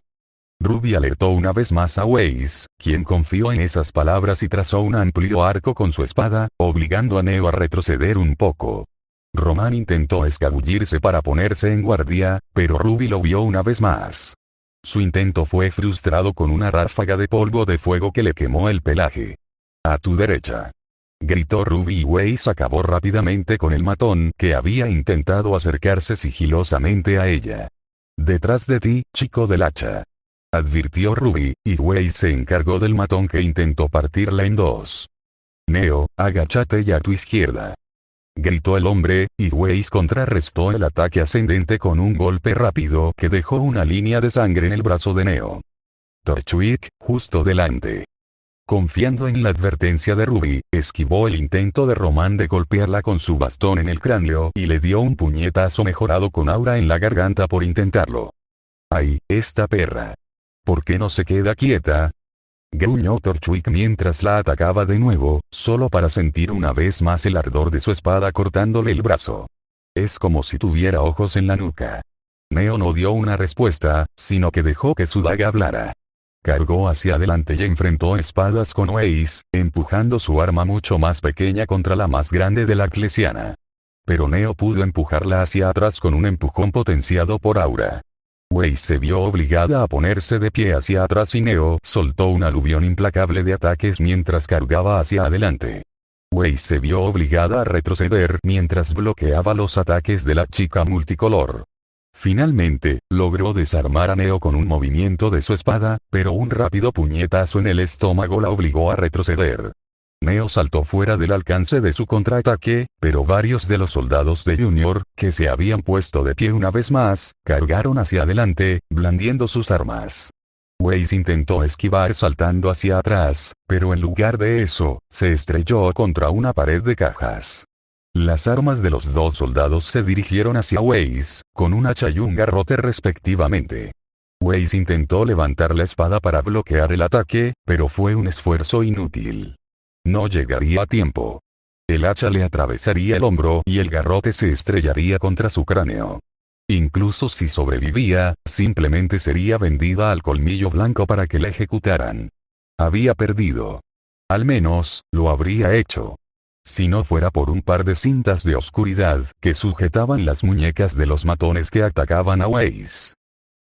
Ruby alertó una vez más a Weiss, quien confió en esas palabras y trazó un amplio arco con su espada, obligando a Neo a retroceder un poco. Roman intentó escabullirse para ponerse en guardia, pero Ruby lo vio una vez más. Su intento fue frustrado con una ráfaga de polvo de fuego que le quemó el pelaje. A tu derecha. Gritó Ruby y Weiss acabó rápidamente con el matón que había intentado acercarse sigilosamente a ella. Detrás de ti, chico del hacha. Advirtió Ruby, y Weiss se encargó del matón que intentó partirla en dos. Neo, agáchate y a tu izquierda. Gritó el hombre, y Weiss contrarrestó el ataque ascendente con un golpe rápido que dejó una línea de sangre en el brazo de Neo. Torchwick, justo delante. Confiando en la advertencia de Ruby, esquivó el intento de Roman de golpearla con su bastón en el cráneo y le dio un puñetazo mejorado con aura en la garganta por intentarlo. ¡Ay, esta perra! ¿Por qué no se queda quieta? Gruñó Torchwick mientras la atacaba de nuevo, solo para sentir una vez más el ardor de su espada cortándole el brazo. Es como si tuviera ojos en la nuca. Neo no dio una respuesta, sino que dejó que su daga hablara. Cargó hacia adelante y enfrentó espadas con Weiss, empujando su arma mucho más pequeña contra la más grande de la Eclesiana. Pero Neo pudo empujarla hacia atrás con un empujón potenciado por aura. Weiss se vio obligada a ponerse de pie hacia atrás y Neo soltó un aluvión implacable de ataques mientras cargaba hacia adelante. Weiss se vio obligada a retroceder mientras bloqueaba los ataques de la chica multicolor. Finalmente, logró desarmar a Neo con un movimiento de su espada, pero un rápido puñetazo en el estómago la obligó a retroceder. Neo saltó fuera del alcance de su contraataque, pero varios de los soldados de Junior, que se habían puesto de pie una vez más, cargaron hacia adelante, blandiendo sus armas. Weiss intentó esquivar saltando hacia atrás, pero en lugar de eso, se estrelló contra una pared de cajas. Las armas de los dos soldados se dirigieron hacia Weiss, con un hacha y un garrote respectivamente. Weiss intentó levantar la espada para bloquear el ataque, pero fue un esfuerzo inútil. No llegaría a tiempo. El hacha le atravesaría el hombro y el garrote se estrellaría contra su cráneo. Incluso si sobrevivía, simplemente sería vendida al colmillo blanco para que la ejecutaran. Había perdido. Al menos, lo habría hecho. Si no fuera por un par de cintas de oscuridad que sujetaban las muñecas de los matones que atacaban a Weiss.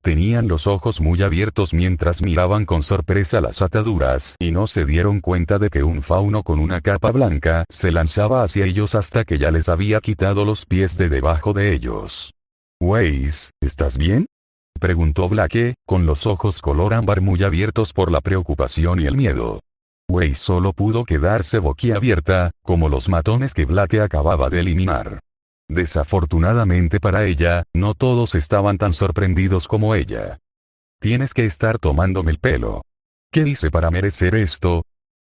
tenían los ojos muy abiertos mientras miraban con sorpresa las ataduras y no se dieron cuenta de que un fauno con una capa blanca se lanzaba hacia ellos hasta que ya les había quitado los pies de debajo de ellos. «Weiss, ¿estás bien?», preguntó Blake, con los ojos color ámbar muy abiertos por la preocupación y el miedo. Weiss solo pudo quedarse boquiabierta, como los matones que Blake acababa de eliminar. Desafortunadamente para ella, no todos estaban tan sorprendidos como ella. «Tienes que estar tomándome el pelo. ¿Qué hice para merecer esto?»,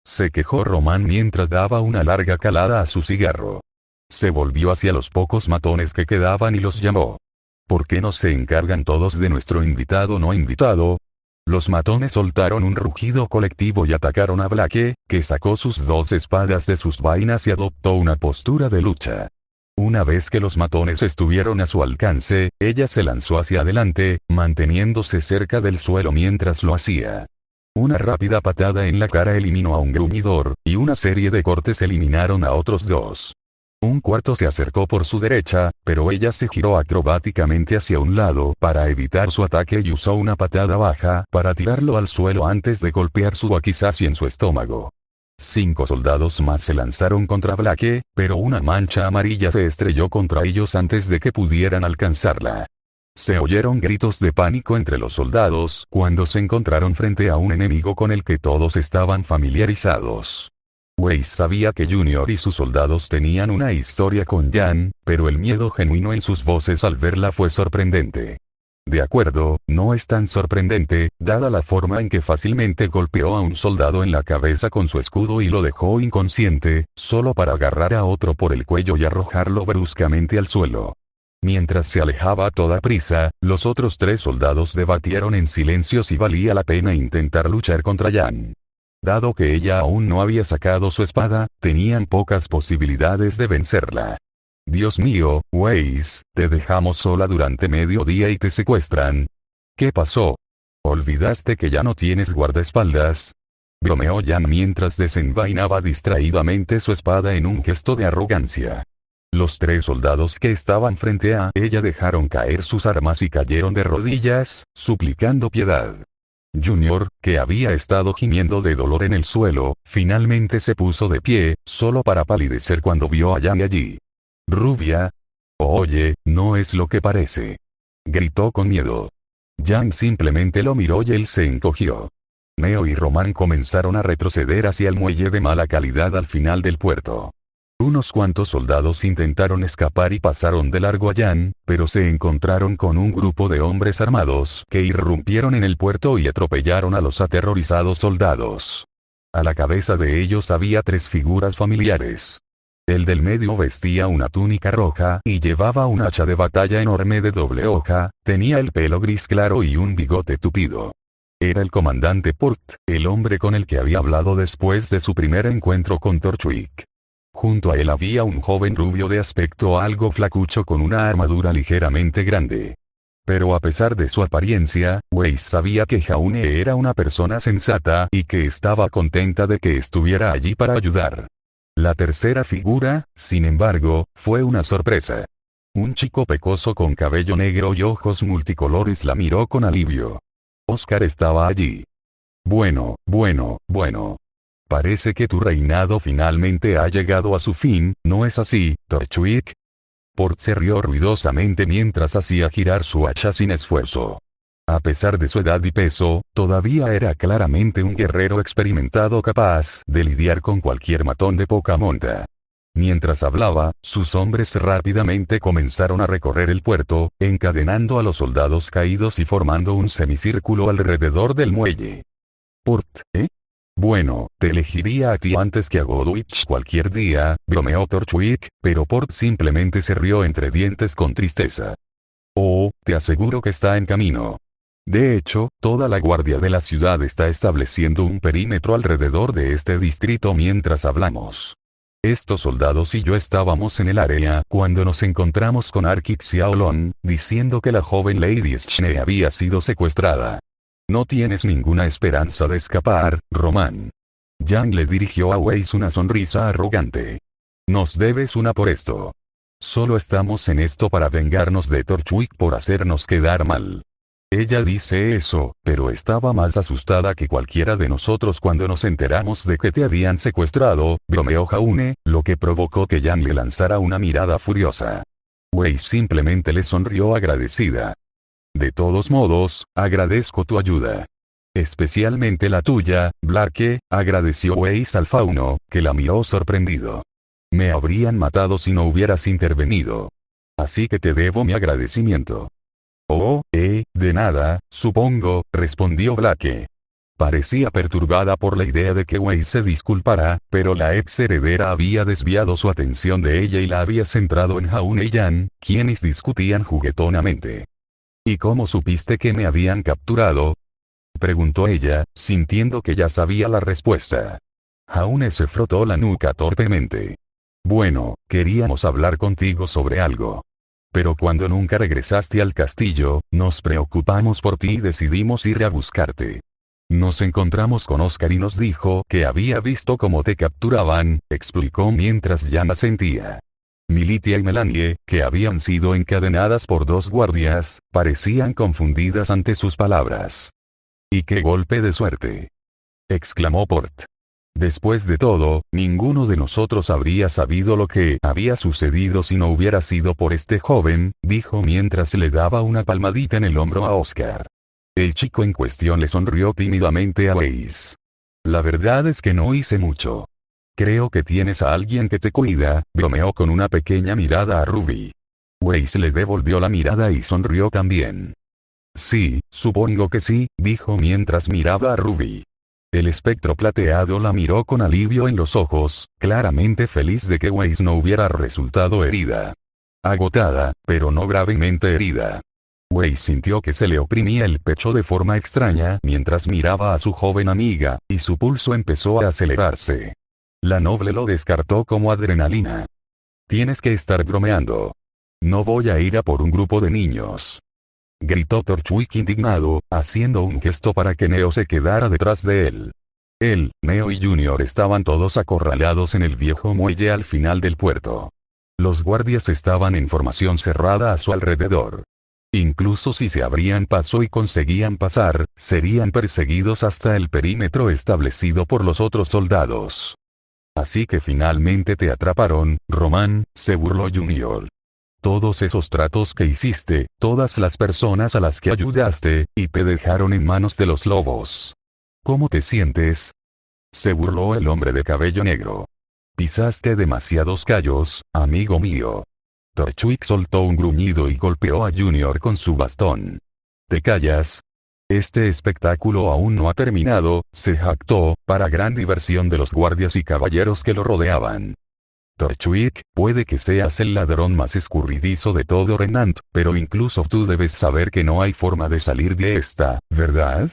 se quejó Román mientras daba una larga calada a su cigarro. Se volvió hacia los pocos matones que quedaban y los llamó. «¿Por qué no se encargan todos de nuestro invitado no invitado?». Los matones soltaron un rugido colectivo y atacaron a Blake, que sacó sus dos espadas de sus vainas y adoptó una postura de lucha. Una vez que los matones estuvieron a su alcance, ella se lanzó hacia adelante, manteniéndose cerca del suelo mientras lo hacía. Una rápida patada en la cara eliminó a un gruñidor, y una serie de cortes eliminaron a otros dos. Un cuarto se acercó por su derecha, pero ella se giró acrobáticamente hacia un lado para evitar su ataque y usó una patada baja para tirarlo al suelo antes de golpear su wakizashi en su estómago. 5 soldados más se lanzaron contra Blake, pero una mancha amarilla se estrelló contra ellos antes de que pudieran alcanzarla. Se oyeron gritos de pánico entre los soldados cuando se encontraron frente a un enemigo con el que todos estaban familiarizados. Weiss sabía que Junior y sus soldados tenían una historia con Jan, pero el miedo genuino en sus voces al verla fue sorprendente. De acuerdo, no es tan sorprendente, dada la forma en que fácilmente golpeó a un soldado en la cabeza con su escudo y lo dejó inconsciente, solo para agarrar a otro por el cuello y arrojarlo bruscamente al suelo. Mientras se alejaba a toda prisa, los otros 3 soldados debatieron en silencio si valía la pena intentar luchar contra Jan. Dado que ella aún no había sacado su espada, tenían pocas posibilidades de vencerla. «Dios mío, Weiss, te dejamos sola durante medio día y te secuestran. ¿Qué pasó? ¿Olvidaste que ya no tienes guardaespaldas?», bromeó Jan mientras desenvainaba distraídamente su espada en un gesto de arrogancia. Los 3 soldados que estaban frente a ella dejaron caer sus armas y cayeron de rodillas, suplicando piedad. Junior, que había estado gimiendo de dolor en el suelo, finalmente se puso de pie, solo para palidecer cuando vio a Jan allí. «Rubia. Oye, no es lo que parece», gritó con miedo. Jan simplemente lo miró y él se encogió. Neo y Román comenzaron a retroceder hacia el muelle de mala calidad al final del puerto. Unos cuantos soldados intentaron escapar y pasaron de largo a Jan, pero se encontraron con un grupo de hombres armados que irrumpieron en el puerto y atropellaron a los aterrorizados soldados. A la cabeza de ellos había 3 figuras familiares. El del medio vestía una túnica roja y llevaba un hacha de batalla enorme de doble hoja, tenía el pelo gris claro y un bigote tupido. Era el comandante Port, el hombre con el que había hablado después de su primer encuentro con Torchwick. Junto a él había un joven rubio de aspecto algo flacucho con una armadura ligeramente grande. Pero a pesar de su apariencia, Weiss sabía que Jaune era una persona sensata y que estaba contenta de que estuviera allí para ayudar. La tercera figura, sin embargo, fue una sorpresa. Un chico pecoso con cabello negro y ojos multicolores la miró con alivio. Oscar estaba allí. Bueno. Parece que tu reinado finalmente ha llegado a su fin, ¿no es así, Torchwick? Port se rió ruidosamente mientras hacía girar su hacha sin esfuerzo. A pesar de su edad y peso, todavía era claramente un guerrero experimentado capaz de lidiar con cualquier matón de poca monta. Mientras hablaba, sus hombres rápidamente comenzaron a recorrer el puerto, encadenando a los soldados caídos y formando un semicírculo alrededor del muelle. Port, Bueno, te elegiría a ti antes que a Godwich cualquier día, bromeó Torchwick, pero Port simplemente se rió entre dientes con tristeza. Oh, te aseguro que está en camino. De hecho, toda la guardia de la ciudad está estableciendo un perímetro alrededor de este distrito mientras hablamos. Estos soldados y yo estábamos en el área cuando nos encontramos con Arkik Xiaolon, diciendo que la joven Lady Schne había sido secuestrada. No tienes ninguna esperanza de escapar, Román. Jan le dirigió a Weiss una sonrisa arrogante. Nos debes una por esto. Solo estamos en esto para vengarnos de Torchwick por hacernos quedar mal. Ella dice eso, pero estaba más asustada que cualquiera de nosotros cuando nos enteramos de que te habían secuestrado, bromeó Jaune, lo que provocó que Yang le lanzara una mirada furiosa. Wei simplemente le sonrió agradecida. De todos modos, agradezco tu ayuda. Especialmente la tuya, Blake, agradeció Weiss al fauno, que la miró sorprendido. Me habrían matado si no hubieras intervenido. Así que te debo mi agradecimiento. Oh, de nada, supongo, respondió Blake. Parecía perturbada por la idea de que Weiss se disculpara, pero la ex heredera había desviado su atención de ella y la había centrado en Jaune y Yan, quienes discutían juguetonamente. ¿Y cómo supiste que me habían capturado?, preguntó ella, sintiendo que ya sabía la respuesta. Jaune se frotó la nuca torpemente. Bueno, queríamos hablar contigo sobre algo. Pero cuando nunca regresaste al castillo, nos preocupamos por ti y decidimos ir a buscarte. Nos encontramos con Oscar y nos dijo que había visto cómo te capturaban, explicó mientras Yan asentía. Militia y Melanie, que habían sido encadenadas por 2 guardias, parecían confundidas ante sus palabras. «¡Y qué golpe de suerte!», exclamó Port. Después de todo, ninguno de nosotros habría sabido lo que había sucedido si no hubiera sido por este joven, dijo mientras le daba una palmadita en el hombro a Oscar. El chico en cuestión le sonrió tímidamente a Weiss. La verdad es que no hice mucho. Creo que tienes a alguien que te cuida, bromeó con una pequeña mirada a Ruby. Weiss le devolvió la mirada y sonrió también. Sí, supongo que sí, dijo mientras miraba a Ruby. El espectro plateado la miró con alivio en los ojos, claramente feliz de que Weiss no hubiera resultado herida. Agotada, pero no gravemente herida. Weiss sintió que se le oprimía el pecho de forma extraña mientras miraba a su joven amiga, y su pulso empezó a acelerarse. La noble lo descartó como adrenalina. Tienes que estar bromeando. No voy a ir a por un grupo de niños, gritó Torchwick indignado, haciendo un gesto para que Neo se quedara detrás de él. Él, Neo y Junior estaban todos acorralados en el viejo muelle al final del puerto. Los guardias estaban en formación cerrada a su alrededor. Incluso si se abrían paso y conseguían pasar, serían perseguidos hasta el perímetro establecido por los otros soldados. Así que finalmente te atraparon, Román, se burló Junior. Todos esos tratos que hiciste, todas las personas a las que ayudaste, y te dejaron en manos de los lobos. ¿Cómo te sientes?, se burló el hombre de cabello negro. Pisaste demasiados callos, amigo mío. Torchwick soltó un gruñido y golpeó a Junior con su bastón. ¿Te callas? Este espectáculo aún no ha terminado, se jactó, para gran diversión de los guardias y caballeros que lo rodeaban. Torchwick, puede que seas el ladrón más escurridizo de todo Renant, pero incluso tú debes saber que no hay forma de salir de esta, ¿verdad?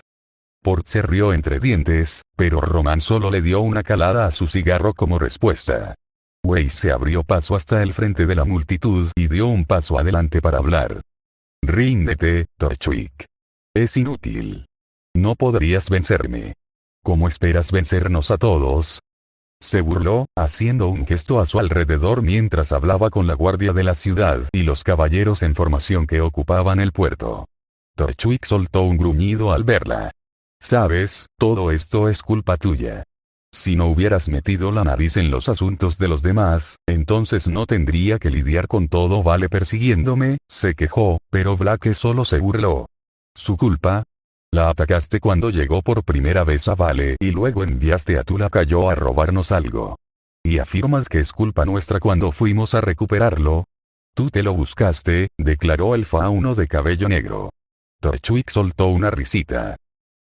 Port se rió entre dientes, pero Román solo le dio una calada a su cigarro como respuesta. Weiss se abrió paso hasta el frente de la multitud y dio un paso adelante para hablar. Ríndete, Torchwick. Es inútil. No podrías vencerme. ¿Cómo esperas vencernos a todos? Se burló, haciendo un gesto a su alrededor mientras hablaba con la guardia de la ciudad y los caballeros en formación que ocupaban el puerto. Torchwick soltó un gruñido al verla. Sabes, todo esto es culpa tuya. Si no hubieras metido la nariz en los asuntos de los demás, entonces no tendría que lidiar con todo Vale persiguiéndome, se quejó, pero Blake solo se burló. ¿Su culpa? La atacaste cuando llegó por primera vez a Vale y luego enviaste a tu lacayo a robarnos algo. ¿Y afirmas que es culpa nuestra cuando fuimos a recuperarlo? Tú te lo buscaste, declaró el fauno de cabello negro. Torchwick soltó una risita.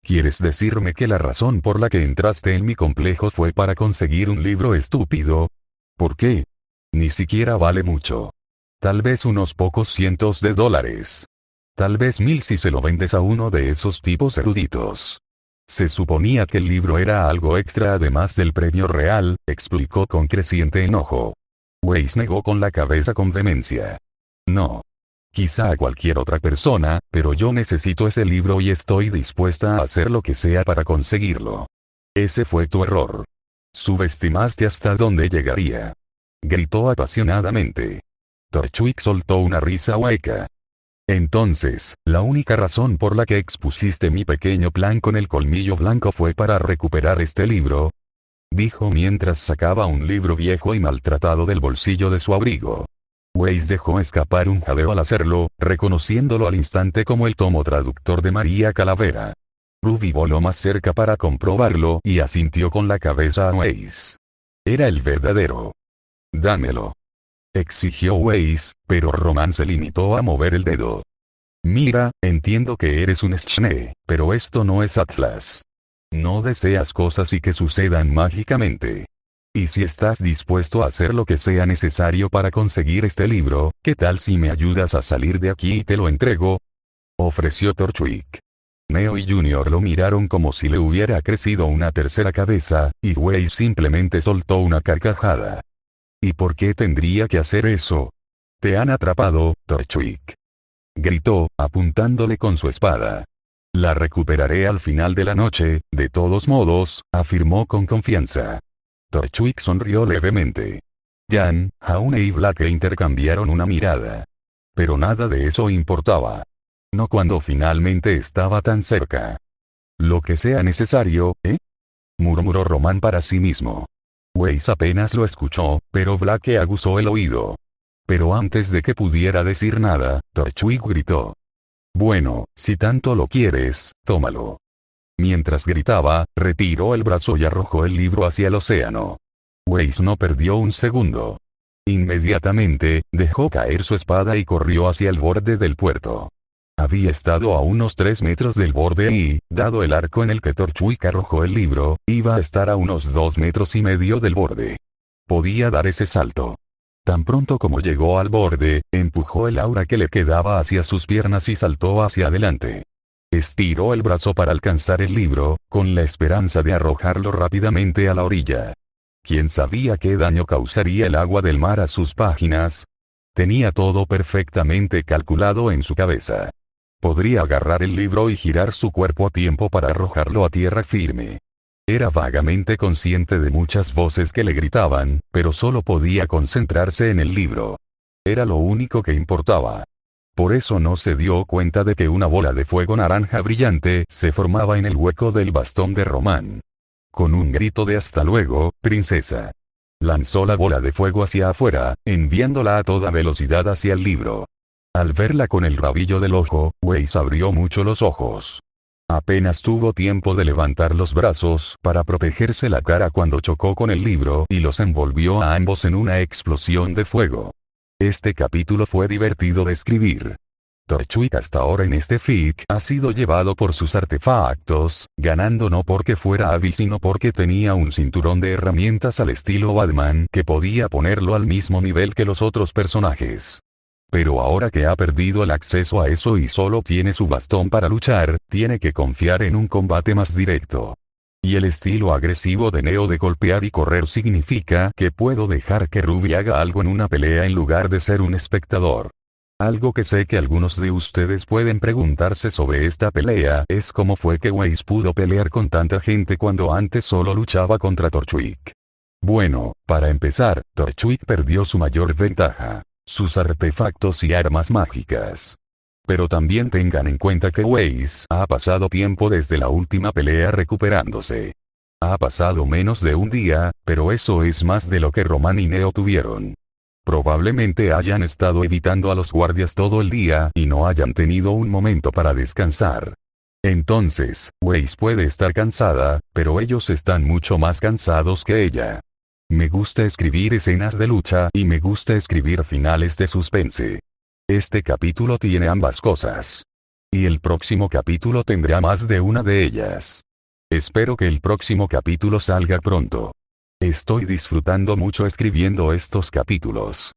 ¿Quieres decirme que la razón por la que entraste en mi complejo fue para conseguir un libro estúpido? ¿Por qué? Ni siquiera vale mucho. Tal vez unos pocos cientos de dólares. Tal vez 1000 si se lo vendes a uno de esos tipos eruditos. Se suponía que el libro era algo extra además del premio real, explicó con creciente enojo. Weiss negó con la cabeza con vehemencia. No. Quizá a cualquier otra persona, pero yo necesito ese libro y estoy dispuesta a hacer lo que sea para conseguirlo. Ese fue tu error. Subestimaste hasta dónde llegaría. Gritó apasionadamente. Torchwick soltó una risa hueca. Entonces, la única razón por la que expusiste mi pequeño plan con el colmillo blanco fue para recuperar este libro, dijo mientras sacaba un libro viejo y maltratado del bolsillo de su abrigo. Weiss dejó escapar un jadeo al hacerlo, reconociéndolo al instante como el tomo traductor de María Calavera. Ruby voló más cerca para comprobarlo y asintió con la cabeza a Weiss. Era el verdadero. Dámelo. Exigió Weiss, pero Román se limitó a mover el dedo. Mira, entiendo que eres un Schne, pero esto no es Atlas. No deseas cosas y que sucedan mágicamente. Y si estás dispuesto a hacer lo que sea necesario para conseguir este libro, ¿qué tal si me ayudas a salir de aquí y te lo entrego? Ofreció Torchwick. Neo y Junior lo miraron como si le hubiera crecido una tercera cabeza, y Weiss simplemente soltó una carcajada. ¿Y por qué tendría que hacer eso? Te han atrapado, Torchwick. Gritó, apuntándole con su espada. La recuperaré al final de la noche, de todos modos, afirmó con confianza. Torchwick sonrió levemente. Jan, Jaune y Blake intercambiaron una mirada. Pero nada de eso importaba. No cuando finalmente estaba tan cerca. Lo que sea necesario, ¿eh? Murmuró Román para sí mismo. Weiss apenas lo escuchó, pero Blake aguzó el oído. Pero antes de que pudiera decir nada, Torchwick gritó. Bueno, si tanto lo quieres, tómalo. Mientras gritaba, retiró el brazo y arrojó el libro hacia el océano. Weiss no perdió un segundo. Inmediatamente, dejó caer su espada y corrió hacia el borde del puerto. Había estado a unos 3 metros del borde y, dado el arco en el que Torchwick arrojó el libro, iba a estar a unos 2,5 metros del borde. Podía dar ese salto. Tan pronto como llegó al borde, empujó el aura que le quedaba hacia sus piernas y saltó hacia adelante. Estiró el brazo para alcanzar el libro, con la esperanza de arrojarlo rápidamente a la orilla. ¿Quién sabía qué daño causaría el agua del mar a sus páginas? Tenía todo perfectamente calculado en su cabeza. Podría agarrar el libro y girar su cuerpo a tiempo para arrojarlo a tierra firme. Era vagamente consciente de muchas voces que le gritaban, pero solo podía concentrarse en el libro. Era lo único que importaba. Por eso no se dio cuenta de que una bola de fuego naranja brillante se formaba en el hueco del bastón de Román. Con un grito de hasta luego, princesa. Lanzó la bola de fuego hacia afuera, enviándola a toda velocidad hacia el libro. Al verla con el rabillo del ojo, Weiss abrió mucho los ojos. Apenas tuvo tiempo de levantar los brazos para protegerse la cara cuando chocó con el libro y los envolvió a ambos en una explosión de fuego. Este capítulo fue divertido de escribir. Torchwick hasta ahora en este fic ha sido llevado por sus artefactos, ganando no porque fuera hábil sino porque tenía un cinturón de herramientas al estilo Batman que podía ponerlo al mismo nivel que los otros personajes. Pero ahora que ha perdido el acceso a eso y solo tiene su bastón para luchar, tiene que confiar en un combate más directo. Y el estilo agresivo de Neo de golpear y correr significa que puedo dejar que Ruby haga algo en una pelea en lugar de ser un espectador. Algo que sé que algunos de ustedes pueden preguntarse sobre esta pelea es cómo fue que Weiss pudo pelear con tanta gente cuando antes solo luchaba contra Torchwick. Bueno, para empezar, Torchwick perdió su mayor ventaja: sus artefactos y armas mágicas. Pero también tengan en cuenta que Weiss ha pasado tiempo desde la última pelea recuperándose. Ha pasado menos de un día, pero eso es más de lo que Román y Neo tuvieron. Probablemente hayan estado evitando a los guardias todo el día y no hayan tenido un momento para descansar. Entonces, Weiss puede estar cansada, pero ellos están mucho más cansados que ella. Me gusta escribir escenas de lucha y me gusta escribir finales de suspense. Este capítulo tiene ambas cosas. Y el próximo capítulo tendrá más de una de ellas. Espero que el próximo capítulo salga pronto. Estoy disfrutando mucho escribiendo estos capítulos.